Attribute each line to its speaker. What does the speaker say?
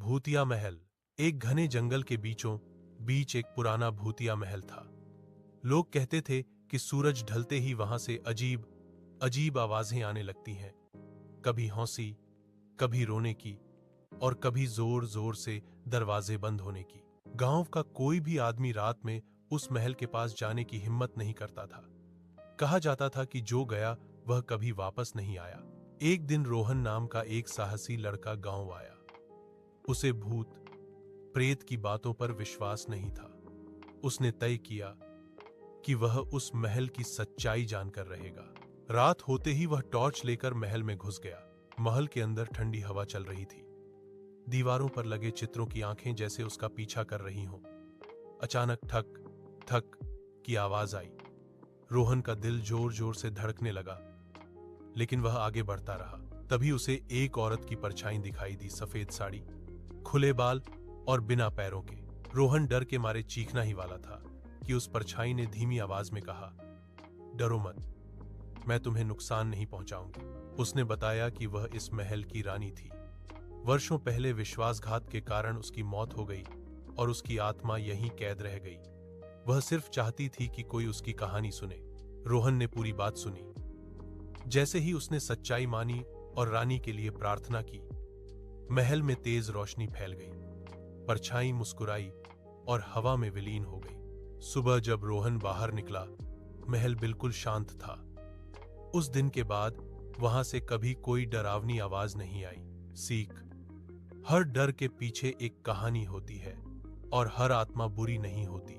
Speaker 1: भूतिया महल। एक घने जंगल के बीचों बीच एक पुराना भूतिया महल था। लोग कहते थे कि सूरज ढलते ही वहां से अजीब अजीब आवाजें आने लगती हैं, कभी हंसी, कभी रोने की और कभी जोर जोर से दरवाजे बंद होने की। गांव का कोई भी आदमी रात में उस महल के पास जाने की हिम्मत नहीं करता था। कहा जाता था कि जो गया वह कभी वापस नहीं आया। एक दिन रोहन नाम का एक साहसी लड़का गांव आया। उसे भूत प्रेत की बातों पर विश्वास नहीं था। उसने तय किया कि वह उस महल की सच्चाई जानकर रहेगा। रात होते ही वह टॉर्च लेकर महल में घुस गया। महल के अंदर ठंडी हवा चल रही थी। दीवारों पर लगे चित्रों की आंखें जैसे उसका पीछा कर रही हों। अचानक ठक ठक की आवाज आई। रोहन का दिल जोर जोर से धड़कने लगा, लेकिन वह आगे बढ़ता रहा। तभी उसे एक औरत की परछाई दिखाई दी, सफेद साड़ी, खुले बाल और बिना पैरों के। रोहन डर के मारे चीखना ही वाला था कि उस परछाई ने धीमी आवाज में कहा, डरो मत, मैं तुम्हें नुकसान नहीं पहुंचाऊंगी। उसने बताया कि वह इस महल की रानी थी। वर्षों पहले विश्वासघात के कारण उसकी मौत हो गई और उसकी आत्मा यहीं कैद रह गई। वह सिर्फ चाहती थी कि कोई उसकी कहानी सुने। रोहन ने पूरी बात सुनी। जैसे ही उसने सच्चाई मानी और रानी के लिए प्रार्थना की, महल में तेज रोशनी फैल गई। परछाई मुस्कुराई और हवा में विलीन हो गई। सुबह जब रोहन बाहर निकला, महल बिल्कुल शांत था। उस दिन के बाद वहां से कभी कोई डरावनी आवाज नहीं आई। सीख: हर डर के पीछे एक कहानी होती है और हर आत्मा बुरी नहीं होती।